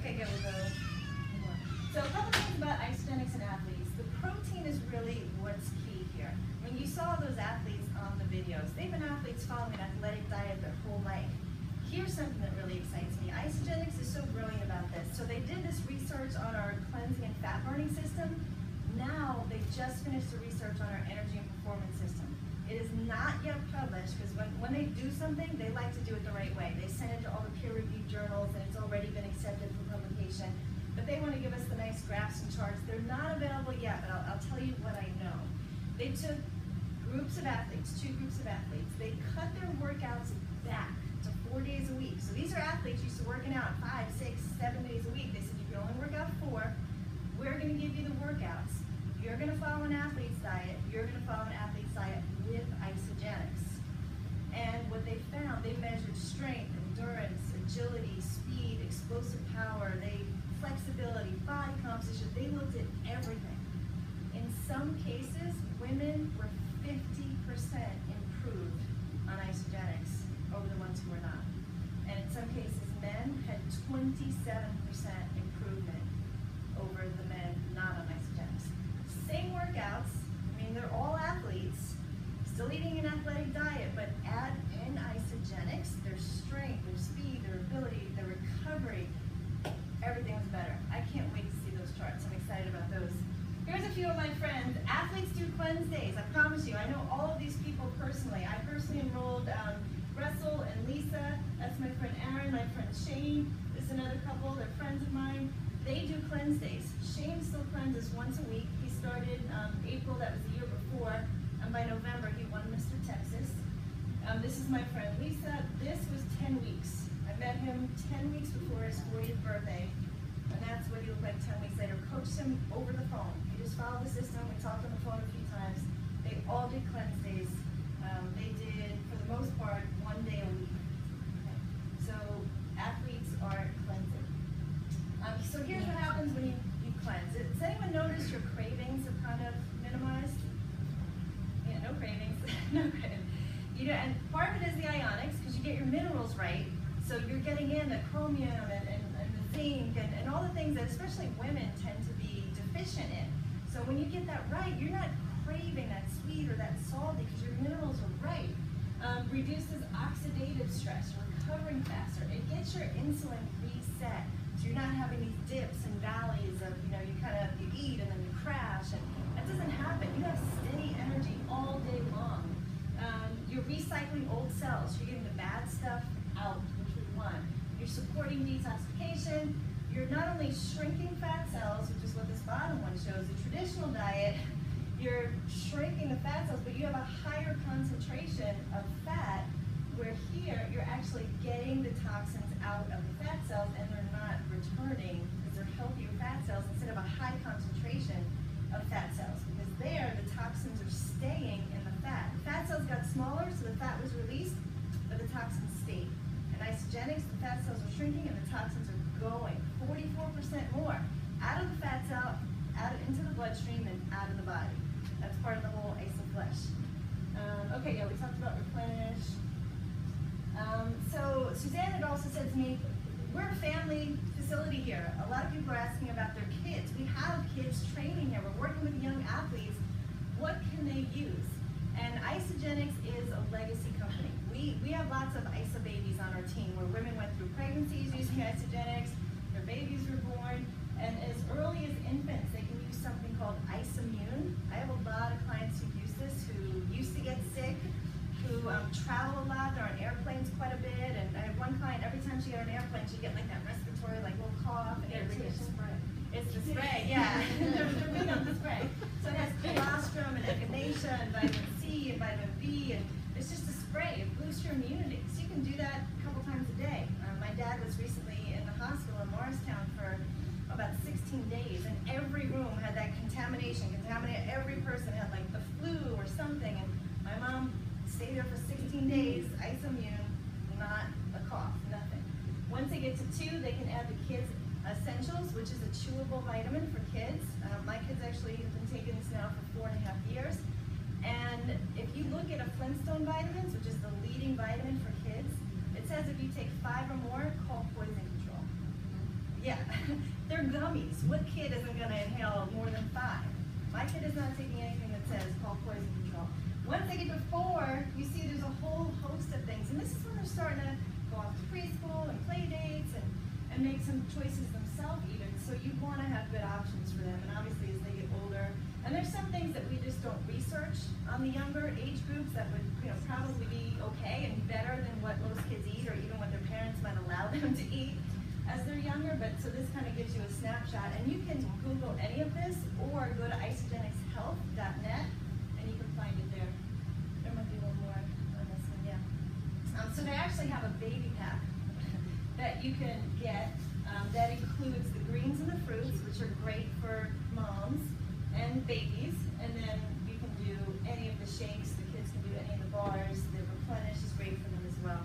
Okay, good, we'll go more. So a couple things about isogenics and athletes. The protein is really what's key here. When you saw those athletes on the videos, they've been athletes following an athletic diet their whole life. Here's something that really excites me. Isogenics is so brilliant about this. So they did this research on our cleansing and fat burning system. Now they just finished the research on our energy and performance system. It is not yet published because when they do something, they like to do it the right way. They send it to all the peer-reviewed journals and it's already been accepted for publication. But they want to give us the nice graphs and charts. They're not available yet, but I'll tell you what I know. They took groups of athletes, 2 groups of athletes. They cut their workouts back to 4 days a week. So these are athletes used to working out 5, 6, 7 days a week. They said you can only work out 4. We're going to give you the workouts. You're going to follow an athlete's diet. You're going to follow an athlete's diet with isogenics. And what they found, they measured strength, endurance, agility, speed, explosive power, flexibility, body composition. They looked at everything. In some cases, women were 50% improved on isogenics over the ones who were not. And in some cases, men had 27% improvement over the men not on isogenics. Same workouts, I mean, they're all athletes, still eating an athletic diet, but add in isogenics, their strength, their speed, their ability, their recovery, everything was better. I can't wait to see those charts. I'm excited about those. Here's a few of my friends. Athletes do cleanse days. I promise you, I know all of these people personally. I personally enrolled Russell and Lisa. That's my friend Aaron, my friend Shane. This is another couple. They're friends of mine. They do cleanse days. Shane still cleanses once a week. He started April, that was the year before, and by November he won Mr. Texas. This is my friend Lisa. This was 10 weeks. I met him 10 weeks before his 40th birthday, and that's what he looked like 10 weeks later. Coached him over the phone. He just followed the system. We talked on the phone a few times. They all did cleanse days. They did, for the most part, 1 day a week. Okay. So athletes are cleansing. So here's what happens when you cleanse. Does anyone notice your cravings are kind of minimized? Yeah, no cravings. No cravings. And part of it is the ionics, because you get your minerals right. So you're getting in the chromium and the zinc and all the things that especially women tend to be deficient in. So when you get that right, you're not craving that sweet or that salty because your minerals are right. Reduces oxidative stress, recovering faster. It gets your insulin reset. So you're not having these dips and valleys of, you eat and then you crash. And that doesn't happen. You have steady energy all day long. You're recycling old cells. You're getting the bad stuff out, which we want. You're supporting detoxification. You're not only shrinking fat cells, which is what this bottom one shows, the traditional diet, you're shrinking the fat cells, but you have a higher concentration of fat, where here you're actually getting the toxins out of the fat cells and they're not returning because they're healthier fat cells instead of a high concentration of fat cells, because there the toxins are staying in the fat. The fat cells got smaller, so the fat was released, but the toxins stayed. And isogenics, the fat cells are shrinking and the toxins are going 44% more out of the fat cell, out into the bloodstream and out of the body. That's part of the whole IsoFlesh. Okay, yeah, we talked about replenish. So Suzanne had also said to me, we're a family facility here. A lot of people are asking about their kids. We have kids training here. We're working with young athletes. What can they use? And Isogenics is a legacy company. We have lots of ISO babies on our team where women went through pregnancies using Isogenics, their babies were born, and as early as infants, they can use something called IsoMune. I have a lot of clients who use this, who used to get sick, who travel a lot. They're on airplanes quite a bit, and I have one client, every time she got on an airplane, she'd get like that respiratory, like little cough and irritation. It's the spray, yeah. they're big on the spray. So it has colostrum and echinacea and vitamin C and vitamin B, and it's just a spray. It boosts your immunity. So you can do that a couple times a day. My dad was recently in the hospital in Morristown for about 16 days, and every room had that contaminated. Every person had like the flu or something, and my mom stayed there for 16 days, IsoMune, not a cough, nothing. Once they get to 2, they can add the kids' essentials, which is a chewable vitamin for kids. My kids actually have been taking this now for 4.5 years. And if you look at a Flintstone vitamins, which is the leading vitamin for kids, it says if you take 5 or more, call poison control. Yeah, they're gummies. What kid isn't going to inhale more than 5? My kid is not taking anything that says call poison control. Once they get to 4, you see there's a whole host of things. And this is when they're starting to go off to preschool and play dates and make some choices themselves even. So you want to have good options for them. And obviously as they get older, and there's some things that we just don't research on the younger age groups that would probably be okay and better than what most kids eat or even what their parents might allow them to eat as they're younger. But so this kind of gives you a snapshot. And you can Google any of this or go to isogenicshealth.net and you can find it there. There might be one more on this one, yeah. So they actually have a baby pack that you can get that includes the greens and the fruits, which are great for moms and babies. And then you can do any of the shakes, the kids can do any of the bars. The Replenish is great for them as well.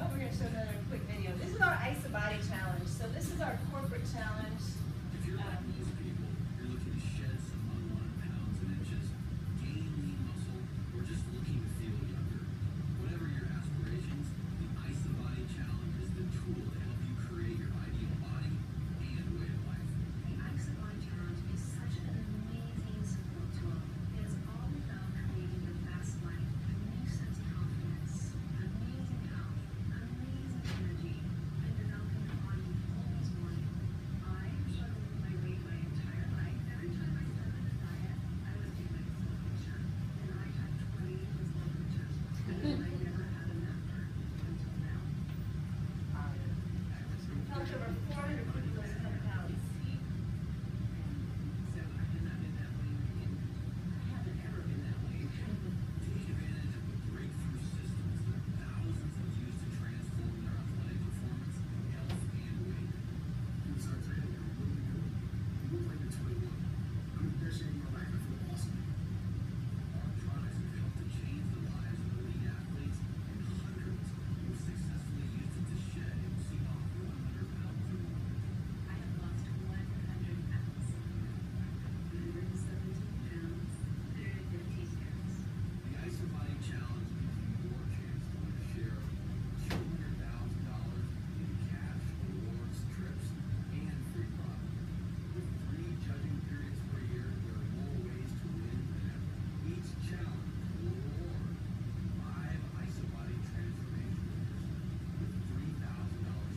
We're going to show another quick video. This is our Isobody challenge. So this is our corporate challenge. If you're like most people, you're looking to shed some unwanted pounds and inches, gain lean muscle, or just looking to feel younger. Whatever your aspirations, the Isobody challenge is the tool to help you create your ideal body and way of life. The Isobody challenge is such an amazing support tool. It is all about creating the best life, a new sense of confidence, amazing health, amazing energy, and developing the body you've always wanted. I struggled with my weight my entire life. Every time I started a diet, I would take myself a picture, and I had 20 physical pictures, and I never had an after until now. Helped over 400 people lose 100 pounds. So I have not been that way again. I haven't ever been that way. Take advantage of the breakthrough systems that thousands have used to transform their athletic performance, health, and weight. What are you doing? You look like you're 21. I'm the best shape of my life. I feel awesome. Our products have helped to change the lives of elite athletes and hundreds who have successfully used it to shed and see off 100 pounds or more. I have lost 100 pounds. 117 pounds, 115 years. The Isobody Challenge gives you your chance to win a share of $200,000 in cash, rewards, trips, and free product. With 3 judging periods per year, there are more ways to win than ever. Each challenge will reward 5 Isobody transformation winners with $3,000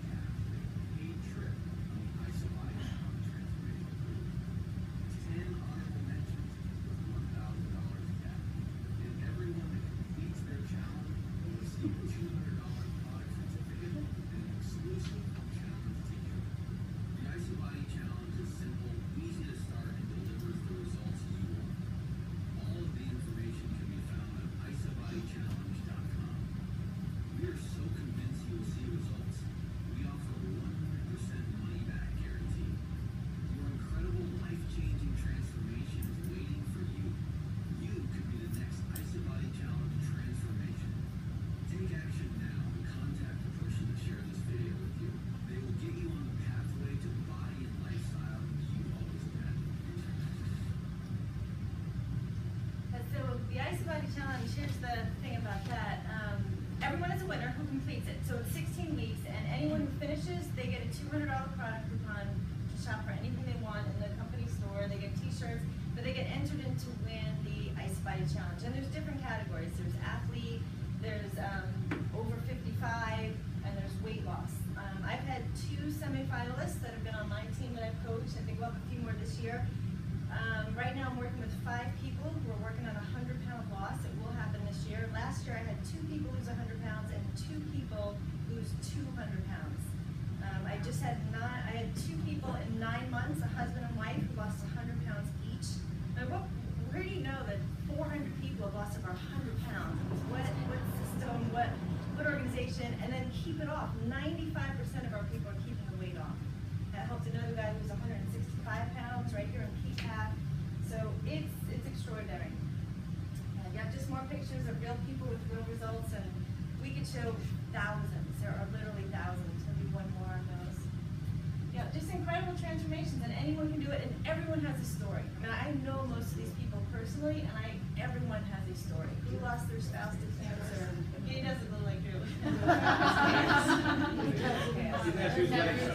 cash and a paid trip on the Isobody Challenge transformation cruise. 10 honorable mentions with $1,000 cash. And everyone that completes their challenge will receive a $200 product certificate and an exclusive challenge t-shirt. The Isobody Challenge is simple, easy to start, and delivers the results you want. All of the information can be found on isobodychallenge.com. We are so convinced you will see results. We offer a 100% money-back guarantee. Your incredible life-changing transformation is waiting for you. You could be the next Isobody Challenge transformation. Take action now and contact the person that shared this video with you. They will get you on the pathway to the body and lifestyle you always imagined. And so the Isobody Challenge, here's the thing about that. Everyone is a winner who completes it. So it's 16 weeks, and anyone who finishes, they get a $200 product coupon to shop for anything they want in the company store. They get t-shirts, but they get entered in to win the Isobody Challenge. And there's different categories. There's athlete, there's over 55, and there's weight loss. I've had 2 semifinalists that have been on my team that I've coached. I think we'll have a few more this year. Right now I'm working with 5 people who are working on a 100-pound loss. It will happen this year. Last year I had 2 people lose 100 pounds and 2 people lose 200 pounds. I just had 2 people in 9 months, a husband and wife, who lost 100 pounds each. Now, where do you know that 400 people have lost over 100 pounds? What system, what organization, and then keep it off. 95% of our people are keeping the weight off. That helped another guy who was 165 pounds right here in PPAC. So it's extraordinary. And you have just more pictures of real people with real results, and we could show thousands. There are literally thousands. Maybe one more of those. Yeah, just incredible transformations, and anyone can do it, and everyone has a story. I mean, I know most of these people personally, and everyone has a story. Who lost their spouse to cancer? He doesn't look like you. Too late, so.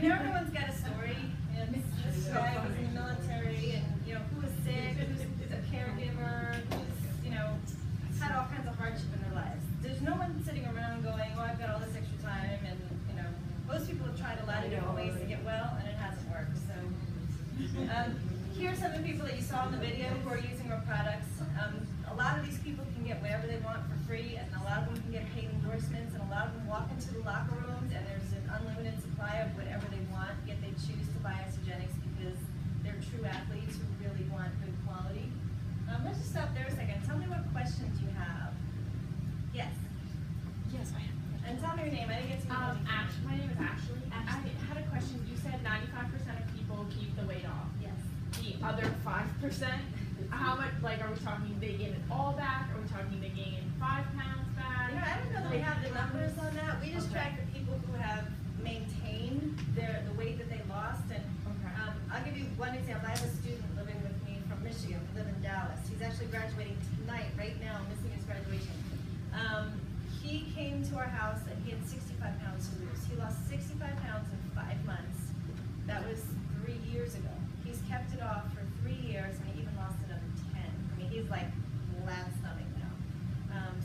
Everyone's got a story, and this guy was in the military, and, who was sick, who's a caregiver, who's, had all kinds of hardship in their lives. There's no one sitting around going, oh, I've got all this extra time, and, most people have tried a lot of different ways to get well, and it hasn't worked, so. Here are some of the people that you saw in the video who are using our products. A lot of these people can get whatever they want for free, and a lot of them can get paid endorsements, and a lot of them walk into the locker rooms, and there's an unlimited supply of whatever they want, yet they choose to buy Isogenics because they're true athletes who really want good quality. Let's just stop there a second. Tell me what questions you have. Yes? Yes, I have. And tell me your name. I didn't get to know you. My name is Ashley. I had a question. You said 95% of people keep the weight off. Yes. The other 5%, how much, are we talking they gain it all back? Are we talking they gain 5 pounds back? I don't know that we have the numbers on that. We just track the people who have maintained the weight that they lost. And I'll give you one example. I have a student living with me from Michigan. We live in Dallas. He's actually graduating tonight, right now, missing his graduation. He came to our house and he had 65 pounds to lose. He lost 65 pounds in 5 months. That was 3 years ago. He's kept it off for 3 years and he even lost another 10. I mean, he's like last stomach now.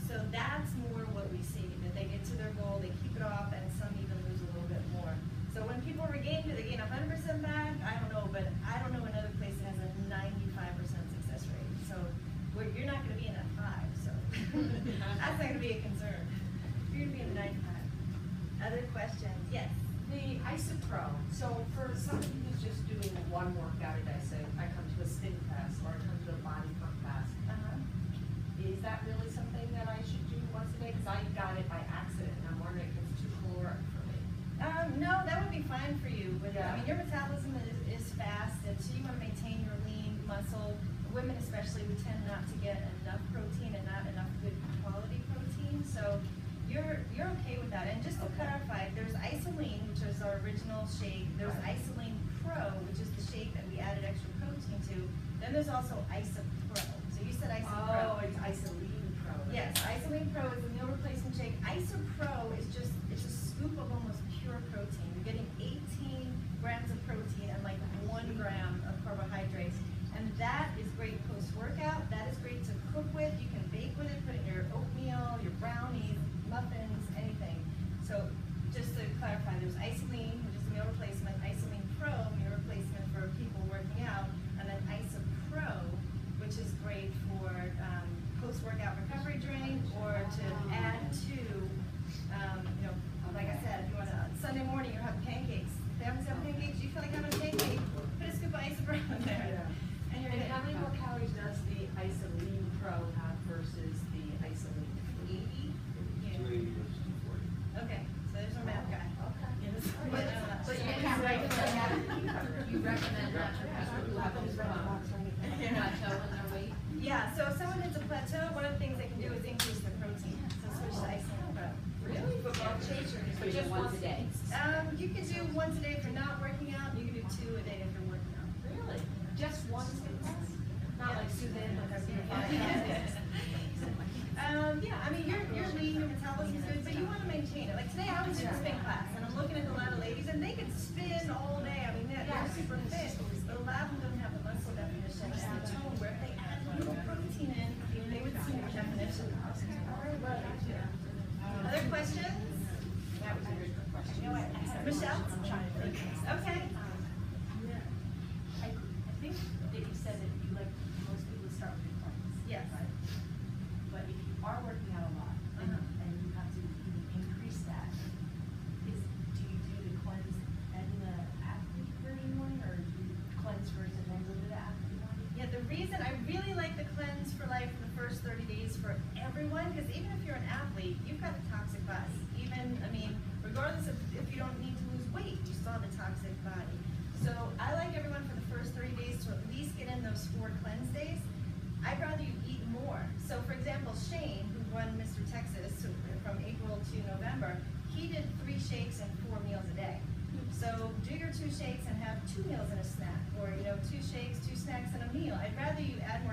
So that's more what we see, that they get to their goal, they keep it off, and some even lose a little bit more. So when people regain, do they gain 100% back? I don't know, but I don't know another place that has a 95% success rate. So you're not going to be in that 5, so that's not going to be a concern. You're going to be in 95. Other questions? Yes. The IsoPro, so for somebody who's just doing one workout a day, say I come to a spin class or I come to a body pump class, is that really something that I should do once a day? Because I got it by accident and I'm wondering if it's too caloric for me. No, that would be fine for you. But, Yeah. I mean, your metabolism is fast, and so you want to maintain your lean muscle. Women especially, we tend not to get enough protein and not enough good quality protein. So you're okay with that. And just to clarify, there's Isoline, which is our original shake. There's Isoline Pro, which is the shake that we added extra protein to. Then there's also IsoPro. So you said IsoPro. Oh, it's Isoline Pro. Yes, Isoline Pro is a meal replacement shake. IsoPro is it's a scoop of almost pure protein. You're getting 18 grams of protein and like 1 gram of carbohydrates. And that is great post-workout. That is great to cook with. You can bake with it, put it in your oatmeal, your brownies, muffins, anything. So just to clarify, there's Isoline, which is a meal replacement, Isoline Pro, meal replacement for people working out, and then IsoPro, which is great for post-workout recovery drink or to add to, like I said, if you want to, Sunday morning you're having pancakes. Families have pancakes, you feel like having a pancake, put a scoop of IsoPro in there. Yeah. And you're And gonna how many more calories does the Isoline Pro have versus the Isoline? 80? Yeah. 280 versus 240. Okay, so there's our math guy. Okay. But you recommend that for people who have a plateau in their weight? Yeah, so if someone hits a plateau, one of the things they can do is increase their protein. So switch to Isoline Pro. Really? Football chasers? But just once a day? You can do once a day if you're not working out. You can do 2 a day if you're working out. Really? Just one spin class? Not Yeah. like Suzanne, like I'm doing 5 Yeah, I mean, you're lean, your metabolism is good, but you want to maintain it. Like today, I was in a spin class, and I'm looking at a lot of ladies, and they can spin all day. I mean, they're super fit, but a lot of them don't have the muscle definition and the tone where if they add a little protein in, they would see more definition. Other questions? That was a good question. Michelle? Okay. I think that you said that you like most people to start with cleanse. Yes. Right? But if you are working out a lot and you have to increase that, do you do the cleanse and the athlete version one, or do you cleanse first and then go to the athlete one? Yeah, the reason I really like the Cleanse for Life for the first 30 days for everyone, because even if you're an athlete, you've got a toxic body. Regardless of if you don't need to lose weight, you still have a toxic body. So I like everyone for the first 30 days to at least get in those 4 cleanse days. I'd rather you eat more. So for example, Shane, who won Mr. Texas from April to November, he did 3 shakes and 4 meals a day. So do your 2 shakes and have 2 meals and a snack, or 2 shakes, 2 snacks, and a meal. I'd rather you add more